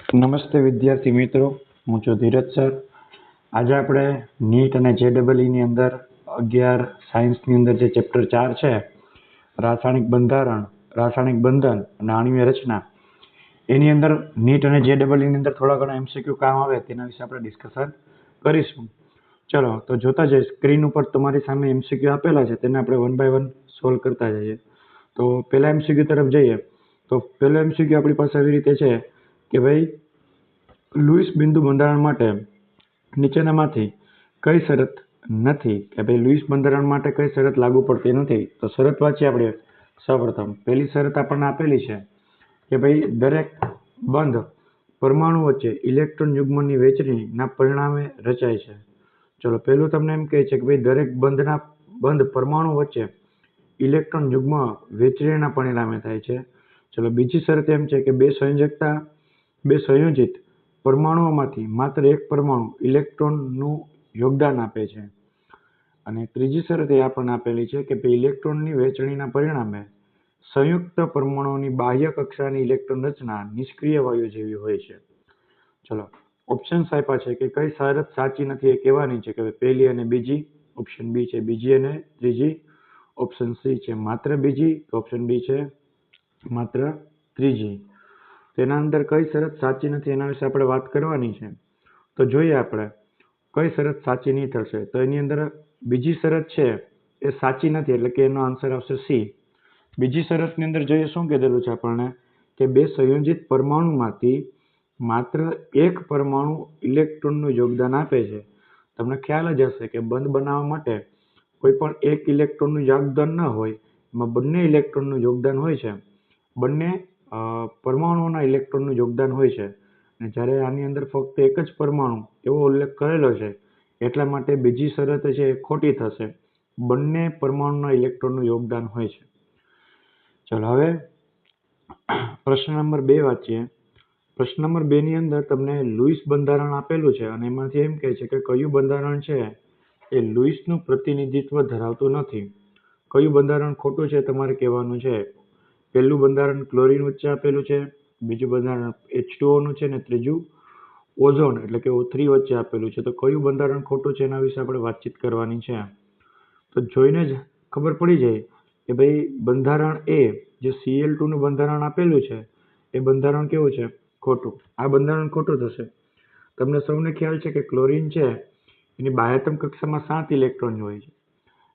નમસ્તે વિદ્યાર્થી મિત્રો, હું છું ધીરજ સર. આજે આપણે નીટ અને JEE અંદર 11 સાયન્સની અંદર જે ચેપ્ટર 4 છે, રાસાયણિક બંધારણ, રાસાયણિક બંધન અને આણ્વીય રચના, એની અંદર નીટ અને JEE ની અંદર થોડા ઘણા MCQ કામ આવે તેના વિશે આપણે ડિસ્કશન કરીશું. ચલો તો જોતા જઈએ, સ્ક્રીન ઉપર તમારી સામે MCQ આપેલા છે, તેને આપણે 1 by 1 સોલ્વ કરતા જઈએ. તો પહેલા MCQ તરફ જઈએ તો પહેલો MCQ આપણી પાસે આવી રીતે છે કે ભાઈ, લુઈસ બિંદુ બંધારણ માટે નીચેનામાંથી કઈ શરત નથી, કે ભાઈ લુઈસ બંધારણ માટે કઈ શરત લાગુ પડતી નથી. તો શરત વાંચીએ આપણે. સૌપ્રથમ પહેલી શરત આપણને આપેલી છે કે ભાઈ દરેક બંધ પરમાણુ વચ્ચે ઇલેક્ટ્રોન યુગ્મની વહેંચણીના પરિણામે રચાય છે. ચલો, પહેલું તમને એમ કહે છે કે ભાઈ દરેક બંધ પરમાણુ વચ્ચે ઇલેક્ટ્રોન યુગ્મ વહેંચણીના પરિણામે થાય છે. ચલો, બીજી શરત એમ છે કે બે સંયોજિત પરમાણુઓમાંથી માત્ર એક પરમાણુ ઇલેક્ટ્રોનનું યોગદાન આપે છે. અને ત્રીજી શરત એ આપણને આપેલી છે કે ઇલેક્ટ્રોનની વહેંચણીના પરિણામે સંયુક્ત પરમાણુઓની બાહ્ય કક્ષાની ઇલેક્ટ્રોન રચના નિષ્ક્રિય વાયુ જેવી હોય છે. ચલો, ઓપ્શન્સ આપ્યા છે કે કઈ શરત સાચી નથી એ કહેવાની છે, કે પહેલી અને બીજી. ઓપ્શન બી છે બીજી અને ત્રીજી. ઓપ્શન સી છે માત્ર બીજી. ઓપ્શન ડી છે માત્ર ત્રીજી. તેના અંદર કઈ શરત સાચી નથી એના વિશે આપણે વાત કરવાની છે. તો જોઈએ આપણે કઈ શરત સાચી નહીં થશે. તો એની અંદર બીજી શરત છે એ સાચી નથી, એટલે કે એનો આન્સર આવશે સી. બીજી શરતની અંદર જોઈએ શું કીધેલું છે આપણને, કે બે સંયોજિત પરમાણુમાંથી માત્ર એક પરમાણુ ઇલેક્ટ્રોનનું યોગદાન આપે છે. તમને ખ્યાલ જ હશે કે બંધ બનાવવા માટે કોઈ પણ એક ઇલેક્ટ્રોનનું યોગદાન ન હોય, એમાં બંને ઇલેક્ટ્રોનનું યોગદાન હોય છે. બંને પરમાણુઓના ઇલેક્ટ્રોનનું યોગદાન હોય છે. અને જ્યારે આની અંદર ફક્ત એક જ પરમાણુ એવો ઉલ્લેખ કરેલો છે, એટલા માટે બીજી શરત છે એ ખોટી થશે. બંને પરમાણુના ઇલેક્ટ્રોનનું યોગદાન હોય છે. ચલો, હવે પ્રશ્ન નંબર 2 વાંચીએ. પ્રશ્ન નંબર 2 ની અંદર તમને લુઈસ બંધારણ આપેલું છે અને એમાંથી એમ કહે છે કે કયું બંધારણ છે એ લુઈસનું પ્રતિનિધિત્વ ધરાવતું નથી. કયું બંધારણ ખોટું છે તમારે કહેવાનું છે. પહેલું બંધારણ ક્લોરીન વચ્ચે આપેલું છે, બીજું બંધારણ H2O નું છે, ને ત્રીજું ઓઝોન એટલે કે O3 વચ્ચે આપેલું છે. તો કયું બંધારણ ખોટું છે એના વિશે આપણે વાતચીત કરવાની છે. તો જોઈને જ ખબર પડી જાય કે ભાઈ બંધારણ એ જે Cl2 નું બંધારણ આપેલું છે એ બંધારણ કેવું છે, ખોટું. આ બંધારણ ખોટું થશે. તમને સૌને ખ્યાલ છે કે ક્લોરીન છે એની બાહ્યતમ કક્ષામાં 7 ઇલેક્ટ્રોન હોય છે,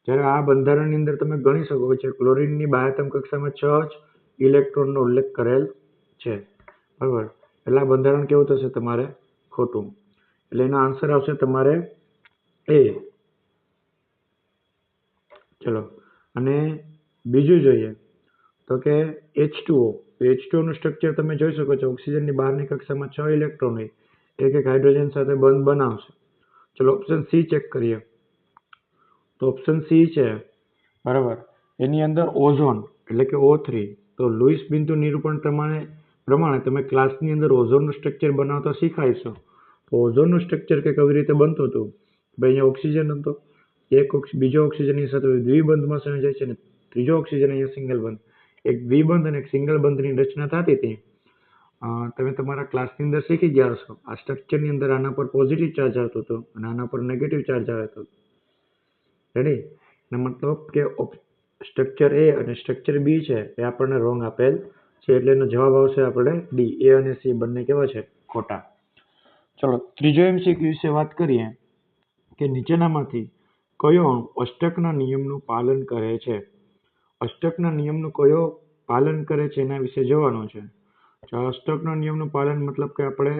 જ્યારે આ બંધારણની અંદર તમે ગણી શકો છો ક્લોરીનની બાહ્યતમ કક્ષામાં 6 જ ઇલેક્ટ્રોનનો ઉલ્લેખ કરેલ છે. બરાબર, એટલે આ બંધારણ કેવું થશે તમારે, ખોટું. એટલે એનો આન્સર આવશે તમારે એ. ચલો, અને બીજું જોઈએ તો કે H2O. H2O નું સ્ટ્રક્ચર તમે જોઈ શકો છો. ઓક્સિજનની બહારની કક્ષામાં 6 ઇલેક્ટ્રોન હોય, એક હાઇડ્રોજન સાથે બંધ બનાવશે. ચલો, ઓપ્શન સી ચેક કરીએ. તો ઓપ્શન સી છે બરાબર, એની અંદર ઓઝોન એટલે કે O3. તો લુઈસ બિંદુ નિરૂપણ પ્રમાણે તમે ક્લાસની અંદર ઓઝોનનું સ્ટ્રક્ચર બનાવતા શીખાઈશો. તો ઓઝોનનું સ્ટ્રક્ચર કે કેવી રીતે બનતું હતું, ભાઈ અહીંયા ઓક્સિજન હતો, બીજો ઓક્સિજનની સાથે દ્વિબંધમાં સંયોજાય છે, ને ત્રીજો ઓક્સિજન અહીંયા સિંગલ બંધ. એક દ્વિબંધ અને એક સિંગલ બંધની રચના થતી હતી. તમે તમારા ક્લાસની અંદર શીખી ગયા હશો. આ સ્ટ્રક્ચરની અંદર આના પર પોઝિટિવ ચાર્જ આવતો હતો અને આના પર નેગેટિવ ચાર્જ આવતો હતો. રેડી? એનો મતલબ કે સ્ટ્રક્ચર એ અને સ્ટ્રક્ચર બી છે એ આપણને રોંગ આપેલ છે, એટલે એનો જવાબ આવશે આપણે ડી. એ અને સી બંને કેવા છે, ખોટા. ચલો, ત્રીજો MCQ વિશે વાત કરીએ કે નીચેનામાંથી કયો અણુ અષ્ટકના નિયમનું પાલન કરે છે. અષ્ટકના નિયમનું કયો પાલન કરે છે એના વિશે જોવાનું છે. અષ્ટકના નિયમનું પાલન મતલબ કે આપણે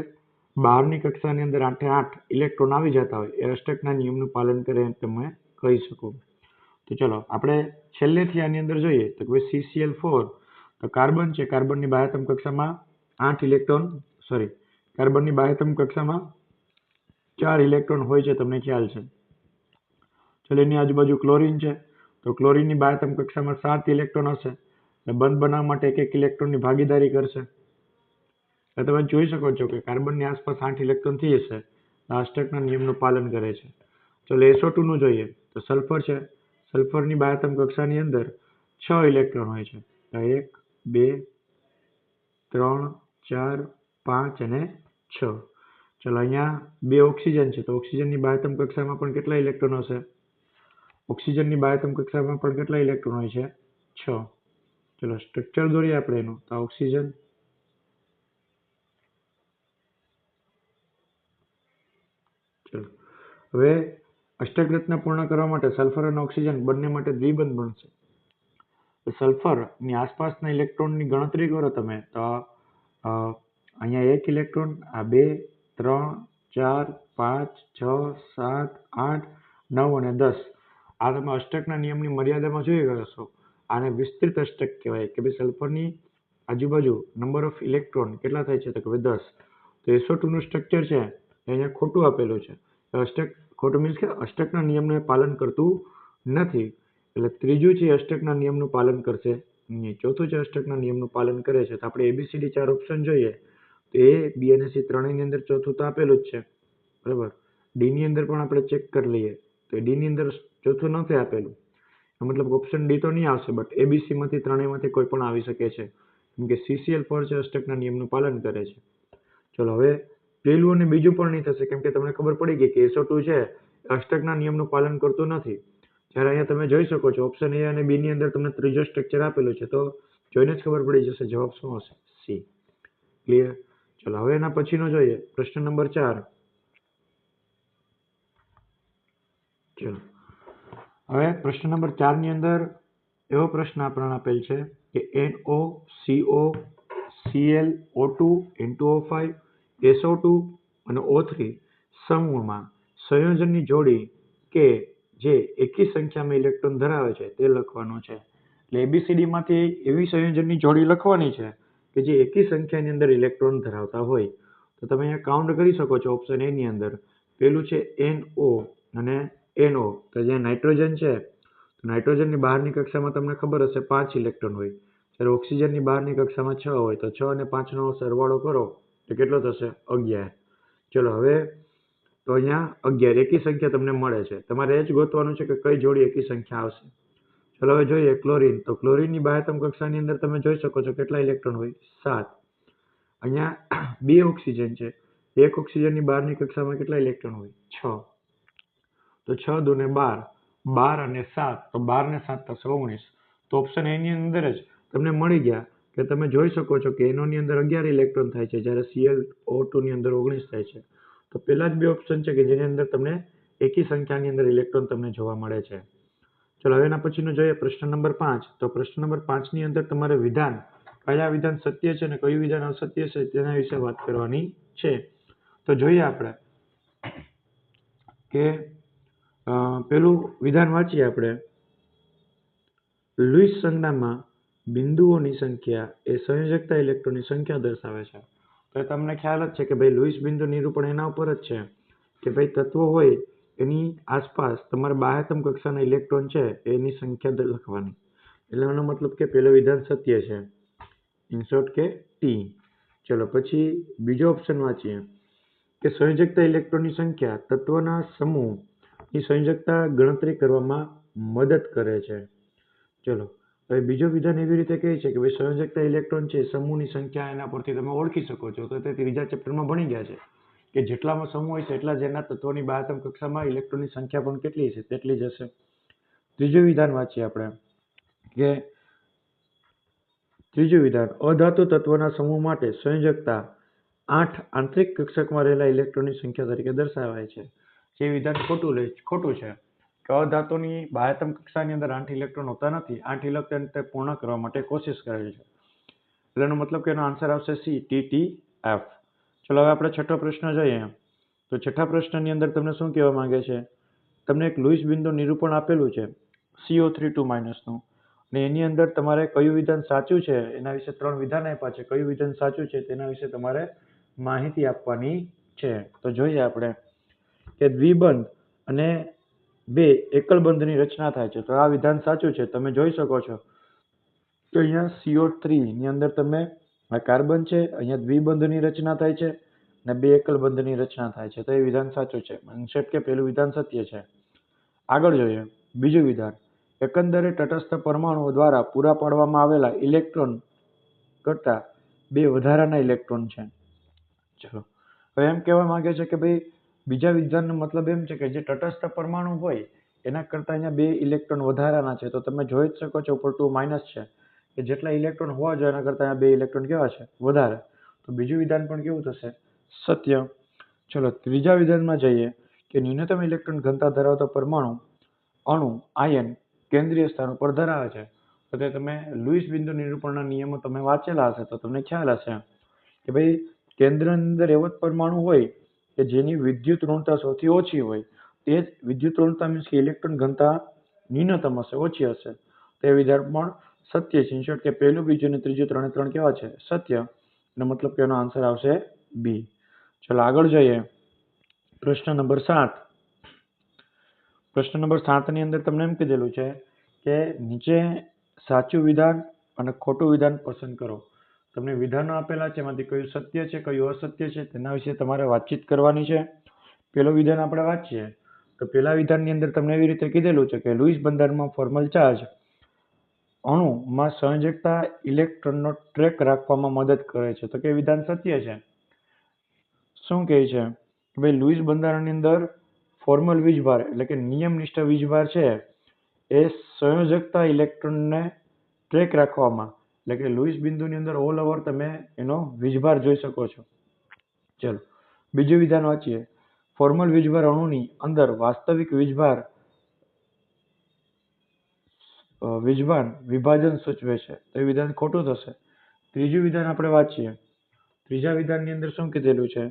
બહારની કક્ષાની અંદર 8 ઇલેક્ટ્રોન આવી જતા હોય એ અષ્ટકના નિયમનું પાલન કરે એમ તમે કહી શકો. તો ચલો, આપણે છેલ્લેથી આની અંદર જોઈએ તો CCl4. તો કાર્બન છે, કાર્બનની બાહ્યતમ કક્ષામાં 8 ઇલેક્ટ્રોન, કાર્બનની બાહ્યતમ કક્ષામાં 4 ઇલેક્ટ્રોન હોય છે, તમને ખ્યાલ છે. ચલો, એની આજુબાજુ ક્લોરીન છે, તો ક્લોરીનની બાહ્યતમ કક્ષામાં 7 ઇલેક્ટ્રોન હશે, એટલે બંધ બનાવવા માટે એક ઇલેક્ટ્રોનની ભાગીદારી કરશે. એટલે તમે જોઈ શકો છો કે કાર્બનની આસપાસ 8 ઇલેક્ટ્રોન થઈ જશે. આ અષ્ટકના નિયમનું પાલન કરે છે. ચલો, SO2 નું જોઈએ તો સલ્ફર છે, સલ્ફરની બાહ્યતમ કક્ષાની અંદર 6 ઇલેક્ટ્રોન હોય છે. 1 2 3 4 5 અને 6. ચલો અહીંયા 2 ઓક્સિજન છે તો ઓક્સિજનની બાહ્યતમ કક્ષામાં પણ કેટલા ઇલેક્ટ્રોન હશે? ઓક્સિજનની બાહ્યતમ કક્ષામાં પણ કેટલા ઇલેક્ટ્રોન હોય છે? 6. ચલો સ્ટ્રક્ચર દોરીએ આપણે એનું. તો ઓક્સિજન, ચલો હવે અષ્ટક રચના પૂર્ણ કરવા માટે સલ્ફર અને ઓક્સિજન બંને માટે દ્વિબંધ બનશે. તો સલ્ફરની આસપાસના ઇલેક્ટ્રોનની ગણતરી કરો તમે તો અહીંયા 1 ઇલેક્ટ્રોન, આ 2, 3, 4, 5, 6, 7, 8, 9 અને 10. આ તમે અષ્ટકના નિયમની મર્યાદામાં જોઈ ગયા છો. આને વિસ્તૃત અષ્ટક કહેવાય કે ભાઈ સલ્ફરની આજુબાજુ નંબર ઓફ ઇલેક્ટ્રોન કેટલા થાય છે તો કે 10. તો SO2 નું સ્ટ્રક્ચર છે એ અહીંયા ખોટું આપેલું છે. અષ્ટક ખોટું મીન્સ કે અષ્ટકના નિયમનું એ પાલન કરતું નથી. એટલે ત્રીજું છે અષ્ટકના નિયમનું પાલન કરશે નહીં. ચોથું છે અષ્ટકના નિયમનું પાલન કરે છે. તો આપણે ABCD 4 ઓપ્શન જોઈએ તો A, B અને C ત્રણેયની અંદર ચોથું તો આપેલું જ છે, બરાબર. D ની અંદર પણ આપણે ચેક કરી લઈએ તો D ની અંદર ચોથું નથી આપેલું, મતલબ ઓપ્શન D તો નહીં આવશે, બટ ABC માંથી ત્રણેયમાંથી કોઈ પણ આવી શકે છે કેમ કે CCl4 છે અષ્ટકના નિયમનું પાલન કરે છે. ચલો હવે પહેલું અને બીજું પણ નહીં થશે કેમ કે તમને ખબર પડી ગઈ કે SO2 છે અષ્ટકના નિયમનું પાલન કરતું નથી. જ્યારે અહીંયા તમે જોઈ શકો છો ઓપ્શન A અને B ની અંદર તમને ત્રીજો સ્ટ્રક્ચર આપેલું છે તો જોઈને જ ખબર પડી જશે જવાબ શું હશે, C. ક્લિયર? ચલો હવે એના પછીનો જોઈએ પ્રશ્ન નંબર 4. ચલો હવે પ્રશ્ન નંબર 4 ની અંદર એવો પ્રશ્ન આપણને આપેલ છે કે NO, CO, Cl, O2, N2O5, SO2 અને O3 સમૂહમાં સંયોજનની જોડી કે જે એકી સંખ્યામાં ઇલેક્ટ્રોન ધરાવે છે તે લખવાનું છે. એટલે ABCD માંથી એવી સંયોજનની જોડી લખવાની છે કે જે એકી સંખ્યાની અંદર ઇલેક્ટ્રોન ધરાવતા હોય. તો તમે અહીંયા કાઉન્ટ કરી શકો છો ઓપ્શન A ની અંદર. પેલું છે NO અને NO, તો જે નાઇટ્રોજન છે નાઇટ્રોજનની બહારની કક્ષામાં તમને ખબર હશે 5 ઇલેક્ટ્રોન હોય, જ્યારે ઓક્સિજનની બહારની કક્ષામાં 6 હોય. તો 6 અને 5 નો સરવાળો કરો તો કેટલો થશે? 11. ચલો હવે તો અહીંયા 11 એકી સંખ્યા તમને મળે છે. તમારે એ જ ગોતવાનું છે કે કઈ જોડી એકી સંખ્યા આવશે. ચલો હવે જોઈએ ક્લોરીન. તો ક્લોરીનની બાહ્યતમ કક્ષાની અંદર તમે જોઈ શકો છો કેટલા ઇલેક્ટ્રોન હોય? 7. અહીંયા 2 ઓક્સિજન છે, એક ઓક્સિજનની બહારની કક્ષામાં કેટલા ઇલેક્ટ્રોન હોય? 6. તો 6 દુ ને 12, 12 અને 7, તો 12 ને 7 થશે 19. તો ઓપ્શન A ની અંદર જ તમને મળી ગયા કે તમે જોઈ શકો છો કે NO ની અંદર 11 ઇલેક્ટ્રોન થાય છે જ્યારે ClO2 ની અંદર 19 થાય છે. તો પેલા જ બે ઓપ્શન છે કે જેની અંદર તમને એકી સંખ્યાની અંદર ઇલેક્ટ્રોન તમને જોવા મળે છે. ચલો હવે એના પછીનું જોઈએ પ્રશ્ન નંબર 5. તો પ્રશ્ન નંબર 5 ની અંદર તમારે વિધાન, કયા વિધાન સત્ય છે અને કયું વિધાન અસત્ય છે તેના વિશે વાત કરવાની છે. તો જોઈએ આપણે કે પેલું વિધાન વાંચીએ આપણે. લુઈસ સંજ્ઞામાં બિંદુઓની સંખ્યા એ સંયોજકતા ઇલેક્ટ્રોનની સંખ્યા દર્શાવે છે. તો તમને ખ્યાલ જ છે કે ભાઈ લુઈસ બિંદુ નિરૂપણ એના ઉપર જ છે કે ભાઈ તત્વો હોય એની આસપાસ તમારે બાહ્યતમ કક્ષાના ઇલેક્ટ્રોન છે એની સંખ્યા લખવાની. એટલે એનો મતલબ કે પેલું વિધાન સત્ય છે, ઇન શોર્ટ કે T. ચલો પછી બીજો ઓપ્શન વાંચીએ કે સંયોજકતા ઇલેક્ટ્રોનની સંખ્યા તત્વના સમૂહની સંયોજકતા ગણતરી કરવામાં મદદ કરે છે. ચલો હવે બીજો વિધાન એવી રીતે કહે છે કે ભાઈ સંયોજકતા ઇલેક્ટ્રોન છે સમૂહની સંખ્યા એના પરથી તમે ઓળખી શકો છો. તો તે ત્રીજા ચેપ્ટરમાં ભણી ગયા છે કે જેટલામાં સમૂહ હોય છે એટલા જ એના તત્વોની બાહ્યતમ કક્ષામાં ઇલેક્ટ્રોનની સંખ્યા પણ કેટલી છે તેટલી જ હશે. ત્રીજું વિધાન વાંચીએ આપણે કે ત્રીજું વિધાન અધાતુ તત્વના સમૂહ માટે સંયોજકતા 8 આંતરિક કક્ષકમાં રહેલા ઇલેક્ટ્રોનની સંખ્યા તરીકે દર્શાવાય છે. જે વિધાન ખોટું છે કે અધાતુની બાહ્યતમ કક્ષાની અંદર 8 ઇલેક્ટ્રોન હોતા નથી. 8 ઇલેક્ટ્રોન તે પૂર્ણ કરવા માટે કોશિશ કરેલ છે. એટલે એનો મતલબ કે એનો આન્સર આવશે C, TTF. ચલો હવે આપણે છઠ્ઠો પ્રશ્ન જોઈએ. તો છઠ્ઠા પ્રશ્નની અંદર તમને શું કહેવા માંગે છે? તમને એક લુઈસ બિંદુ નિરૂપણ આપેલું છે CO3 2- નું, અને એની અંદર તમારે કયું વિધાન સાચું છે એના વિશે 3 વિધાન આપ્યા છે. કયું વિધાન સાચું છે તેના વિશે તમારે માહિતી આપવાની છે. તો જોઈએ આપણે કે દ્વિબંધ અને 2 એકલ બંધની રચના થાય છે. તો આ વિધાન સાચું છે. તમે જોઈ શકો છો તો અહીંયા CO3 ની અંદર તમે આ કાર્બન છે, અહીંયા દ્વિબંધની રચના થાય છે અને 2 એકલ બંધની રચના થાય છે. તો એ વિધાન સાચું છે. સંક્ષેપ કે પેલું વિધાન સત્ય છે. આગળ જોઈએ બીજું વિધાન. એકંદરે તટસ્થ પરમાણુઓ દ્વારા પૂરા પાડવામાં આવેલા ઇલેક્ટ્રોન કરતા 2 વધારાના ઇલેક્ટ્રોન છે. ચલો હવે એમ કહેવા માંગે છે કે ભાઈ બીજા વિધાનનો મતલબ એમ છે કે જે તટસ્થ પરમાણુ હોય એના કરતાં અહીંયા 2 ઇલેક્ટ્રોન વધારાના છે. તો તમે જોઈ જ શકો છો ઉપર 2 માઇનસ છે કે જેટલા ઇલેક્ટ્રોન હોવા જોઈએ એના કરતાં અહીંયા 2 ઇલેક્ટ્રોન કેવા છે? વધારે. તો બીજું વિધાન પણ કેવું થશે? સત્ય. ચલો ત્રીજા વિધાનમાં જઈએ કે ન્યૂનતમ ઇલેક્ટ્રોન ઘનતા ધરાવતો પરમાણુ અણુ આયન કેન્દ્રીય સ્થાન ઉપર ધરાવે છે. તો તે તમે લુઈસ બિંદુ નિરૂપણના નિયમો તમે વાંચેલા હશે તો તમને ખ્યાલ હશે કે ભાઈ કેન્દ્રની અંદર એવો જ પરમાણુ હોય કે જેની વિદ્યુત ઋણતા સૌથી ઓછી હોય. તે જ વિદ્યુત ઋણતા મીન્સ કે ઇલેક્ટ્રોન ઘનતા ન્યૂનતમ હશે, ઓછી હશે. તે વિધાન પણ સત્ય છે. ઇન શોર્ટ કે પહેલું, બીજું અને ત્રીજું ત્રણે કેવા છે? સત્ય. એનો મતલબ કે એનો આન્સર આવશે બી. ચલો આગળ જઈએ. પ્રશ્ન નંબર 7. પ્રશ્ન નંબર 7 ની અંદર તમને એમ કીધેલું છે કે નીચે સાચું વિધાન અને ખોટું વિધાન પસંદ કરો. તમને વિધાનો આપેલા છે એમાંથી કયું સત્ય છે કયું અસત્ય છે તેના વિશે તમારે વાતચીત કરવાની છે. પેલું વિધાન આપણે વાંચીએ તો પેલા વિધાનની અંદર તમને એવી રીતે કીધેલું છે કે લુઈસ બંધારણમાં ફોર્મલ ચાર્જ અણુમાં સંયોજકતા ઇલેક્ટ્રોનનો ટ્રેક રાખવામાં મદદ કરે છે. તો કે વિધાન સત્ય છે. શું કહે છે કે ભાઈ લુઈસ બંધારણની અંદર ફોર્મલ વીજભાર એટલે કે નિયમનિષ્ઠ વીજભાર છે એ સંયોજકતા ઇલેક્ટ્રોનને ટ્રેક રાખવામાં એટલે કે લુઈસ બિંદુની અંદર ઓલ ઓવર તમે એનો વીજભાર જોઈ શકો છો. ચલો બીજું વિધાન વાંચીએ. ફોર્મલ વીજભાર અણુની અંદર વાસ્તવિક વિભાજન સૂચવે છે. તો એ વિધાન ખોટું થશે. ત્રીજું વિધાન આપણે વાંચીએ. ત્રીજા વિધાનની અંદર શું કીધેલું છે?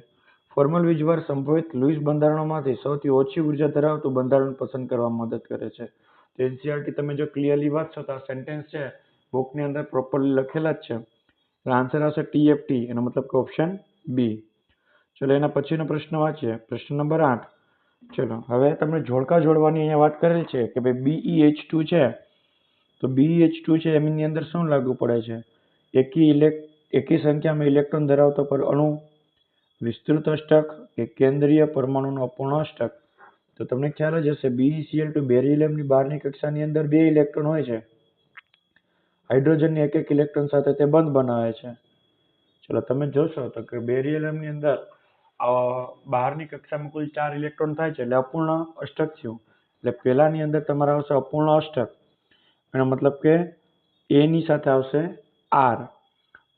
ફોર્મલ વીજભાર સંભવિત લુઈસ બંધારણોમાંથી સૌથી ઓછી ઉર્જા ધરાવતું બંધારણ પસંદ કરવામાં મદદ કરે છે. તો એનસીઆરટી તમે જો ક્લિયરલી વાંચશો તો આ સેન્ટેન્સ છે બુકની અંદર પ્રોપરલી લખેલા જ છે. આન્સર આવશે TFT. એનો મતલબ કે ઓપ્શન બી. ચલો એના પછીનો પ્રશ્ન વાંચીએ. પ્રશ્ન નંબર 8. ચલો હવે તમને જોડકા જોડવાની અહીંયા વાત કરેલ છે કે ભાઈ BeH2 છે તો BeH2 છે એમની અંદર શું લાગુ પડે છે? એકી સંખ્યામાં ઇલેક્ટ્રોન ધરાવતો પર અણુ, વિસ્તૃત અષ્ટક કે કેન્દ્રીય પરમાણુનો અપૂર્ણ અષ્ટક. તો તમને ખ્યાલ જ હશે BeCl2 બેરિલિયમની બહારની કક્ષાની અંદર 2 ઇલેક્ટ્રોન હોય છે. હાઇડ્રોજનની એક ઇલેક્ટ્રોન સાથે તે બંધ બનાવે છે. ચલો તમે જોશો તો કે બેરિલિયમની અંદર બહારની કક્ષામાં કુલ 4 ઇલેક્ટ્રોન થાય છે એટલે અપૂર્ણ અષ્ટક થયું. એટલે પહેલાની અંદર તમારે આવશે અપૂર્ણ અષ્ટક. એનો મતલબ કે A ની સાથે આવશે R.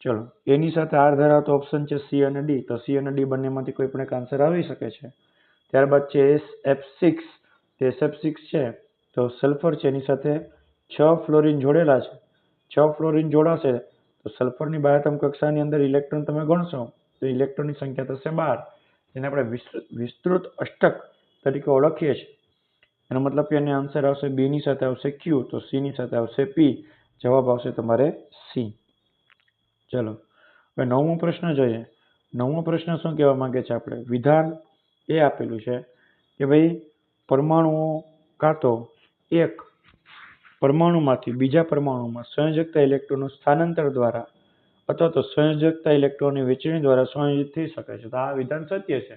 ચલો A ની સાથે R ધરાવતો ઓપ્શન છે C અને D. તો C અને D બંનેમાંથી કોઈ પણ એક આન્સર આવી શકે છે. ત્યારબાદ છે SF6. તે SF6 છે તો સલ્ફર છે એની સાથે 6 ફ્લોરિન જોડેલા છે. 6 ફ્લોરિન જોડાશે તો સલ્ફરની બાહ્યતમ કક્ષાની અંદર ઇલેક્ટ્રોન તમે ગણશો તો ઇલેક્ટ્રોનની સંખ્યા થશે 12. જેને આપણે વિસ્તૃત અષ્ટક તરીકે ઓળખીએ છીએ. એનો મતલબ કે એનો આન્સર આવશે B ની સાથે આવશે Q. તો C ની સાથે આવશે P. જવાબ આવશે તમારે C. ચલો હવે 9મો પ્રશ્ન જોઈએ. 9મો પ્રશ્ન શું કહેવા માંગે છે? આપણે વિધાન એ આપેલું છે કે ભાઈ પરમાણુઓ કાં તો એક પરમાણુમાંથી બીજા પરમાણુમાં સંયોજકતા ઇલેક્ટ્રોનનું સ્થાનાંતર દ્વારા અથવા તો સંયોજકતા ઇલેક્ટ્રોનની વહેંચણી દ્વારા સંયોજિત થઈ શકે છે. તો આ વિધાન સત્ય છે.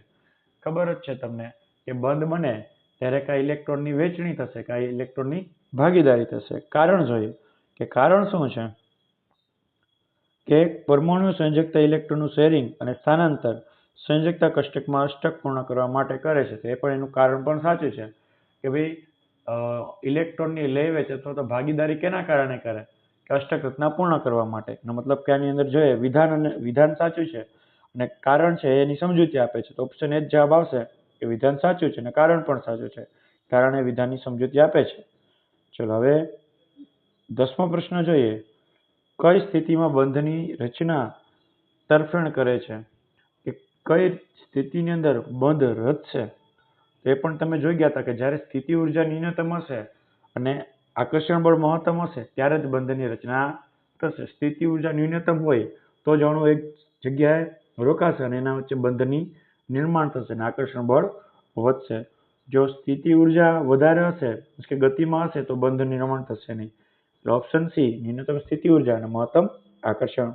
ખબર જ છે તમને કે બંધ બને ત્યારે કાંઈ ઇલેક્ટ્રોનની વહેંચણી થશે કાંઈ ઇલેક્ટ્રોનની ભાગીદારી થશે. કારણ જોઈએ કે કારણ શું છે કે પરમાણુ સંયોજકતા ઇલેક્ટ્રોનનું શેરિંગ અને સ્થાનાંતર સંયોજકતા કોષ્ટકમાં અષ્ટક પૂર્ણ કરવા માટે કરે છે. તો એ પણ એનું કારણ પણ સાચું છે કે ભાઈ ઇલેક્ટ્રોનની લે વેચ અથવા તો ભાગીદારી કેના કારણે કરે કે અષ્ટક રચના પૂર્ણ કરવા માટે. એનો મતલબ કે આની અંદર જોઈએ વિધાન સાચું છે અને કારણ છે એની સમજૂતી આપે છે. તો ઓપ્શન એ જ જવાબ આવશે કે વિધાન સાચું છે અને કારણ પણ સાચું છે. કારણ એ વિધાનની સમજૂતી આપે છે. ચલો હવે 10મો પ્રશ્ન જોઈએ. કઈ સ્થિતિમાં બંધની રચના તરફેણ કરે છે? કે કઈ સ્થિતિની અંદર બંધ રચશે? એ પણ તમે જોઈ ગયા હતા કે જ્યારે સ્થિતિ ઉર્જા ન્યૂનતમ હશે અને આકર્ષણ બળ મહત્તમ હશે ત્યારે જ બંધની રચના થશે. સ્થિતિ ઉર્જા ન્યૂનતમ હોય તો જ અણુ એક જગ્યાએ રોકાશે અને એના વચ્ચે બંધની નિર્માણ થશે અને આકર્ષણ બળ વધશે. જો સ્થિતિ ઉર્જા વધારે હશે કે ગતિમાં હશે તો બંધ નિર્માણ થશે નહીં. એટલે ઓપ્શન સી ન્યૂનતમ સ્થિતિ ઉર્જા અને મહત્તમ આકર્ષણ.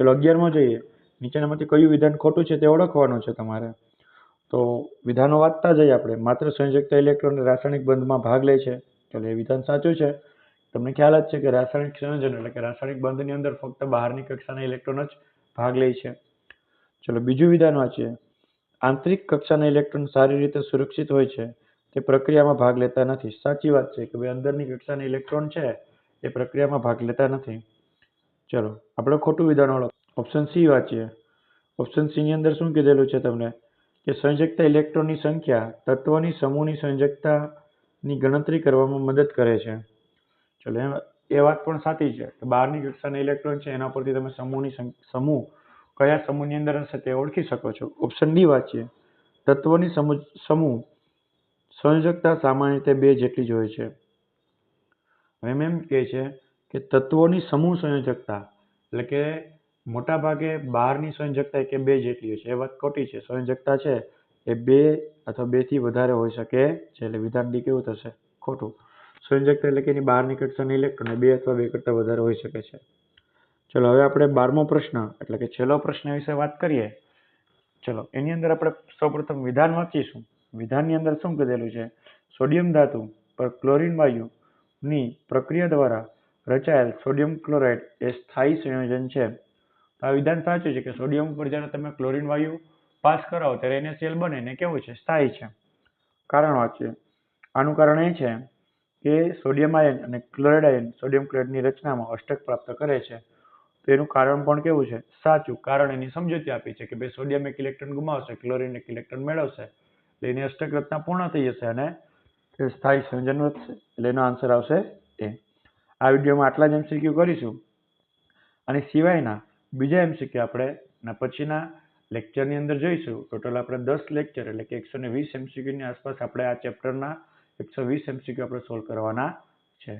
ચલો 11મો જોઈએ. નીચેનામાંથી કયું વિધાન ખોટું છે તે ઓળખવાનું છે તમારે. તો વિધાનો વાંચતા જઈએ આપણે. માત્ર સંયોજકતા ઇલેક્ટ્રોન રાસાયણિક બંધમાં ભાગ લે છે. ચલો એ વિધાન સાચું છે. તમને ખ્યાલ જ છે કે રાસાયણિક સંયોજન એટલે કે રાસાયણિક બંધની અંદર ફક્ત બહારની કક્ષાના ઇલેક્ટ્રોન જ ભાગ લે છે. ચલો બીજું વિધાન વાંચીએ. આંતરિક કક્ષાના ઇલેક્ટ્રોન સારી રીતે સુરક્ષિત હોય છે, તે પ્રક્રિયામાં ભાગ લેતા નથી. સાચી વાત છે કે ભાઈ અંદરની કક્ષાના ઇલેક્ટ્રોન છે એ પ્રક્રિયામાં ભાગ લેતા નથી. ચલો આપણે ખોટું વિધાન ઓળખ. ઓપ્શન સી વાંચીએ. ઓપ્શન સી ની અંદર શું કીધેલું છે તમને કે સંયોજકતા ઇલેક્ટ્રોનની સંખ્યા તત્વની સમૂહની સંયોજકતાની ગણતરી કરવામાં મદદ કરે છે. ચલો એ વાત પણ સાચી છે કે બહારની કક્ષાના ઇલેક્ટ્રોન છે એના પરથી તમે સમૂહ કયા સમૂહની અંદર હશે તે ઓળખી શકો છો. ઓપ્શન ડી વાંચીએ. તત્વોની સમૂહ સંયોજકતા સામાન્ય રીતે 2 જેટલી જ હોય છે. એમ કહે છે કે તત્વોની સમૂહ સંયોજકતા એટલે કે મોટા ભાગે બહારની સંયોજકતા કે 2 જેટલી હોય છે. એ વાત ખોટી છે. સંયોજકતા છે એ 2 અથવા 2 થી વધારે હોઈ શકે છે. એટલે વિધાન ડી કેવું થશે? ખોટું. સંયોજકતા એટલે કે એની બહારની કક્ષાના ઇલેક્ટ્રોન 2 અથવા 2 કરતાં વધારે હોઈ શકે છે. ચલો હવે આપણે 12મો પ્રશ્ન એટલે કે છેલ્લો પ્રશ્ન વિશે વાત કરીએ. ચલો એની અંદર આપણે સૌપ્રથમ વિધાન વાંચીશું. વિધાનની અંદર શું કીધેલું છે? સોડિયમ ધાતુ પર ક્લોરીન વાયુની પ્રક્રિયા દ્વારા રચાયેલ સોડિયમ ક્લોરાઇડ એ સ્થાયી સંયોજન છે. આ વિધાન સાચું છે કે સોડિયમ ઉપર જ્યારે તમે ક્લોરીન વાયુ પાસ કરાવો ત્યારે NaCl બને ને કેવું છે? સ્થાયી છે. કારણ વાંચીએ. આનું કારણ એ છે કે સોડિયમ આયન અને ક્લોરાઇડ આયન સોડિયમ ક્લોરાઇડની રચનામાં અષ્ટક પ્રાપ્ત કરે છે. તો એનું કારણ પણ કેવું છે? સાચું. કારણ એની સમજૂતી આપી છે કે ભાઈ સોડિયમ એક ઇલેક્ટ્રોન ગુમાવશે, ક્લોરીન એક ઇલેક્ટ્રોન મેળવશે, એટલે એની અષ્ટક રચના પૂર્ણ થઈ જશે અને સ્થાયી સંયોજન વધશે. એટલે એનો આન્સર આવશે એ. આ વિડીયોમાં આટલા જ MCQ કરીશું. અને સિવાયના બીજા MCQ આપણે પછીના લેક્ચરની અંદર જોઈશું. ટોટલ આપણે 10 લેક્ચર એટલે કે 120 MCQ ની આસપાસ આપણે આ ચેપ્ટરના 120 MCQ આપણે સોલ્વ કરવાના છે.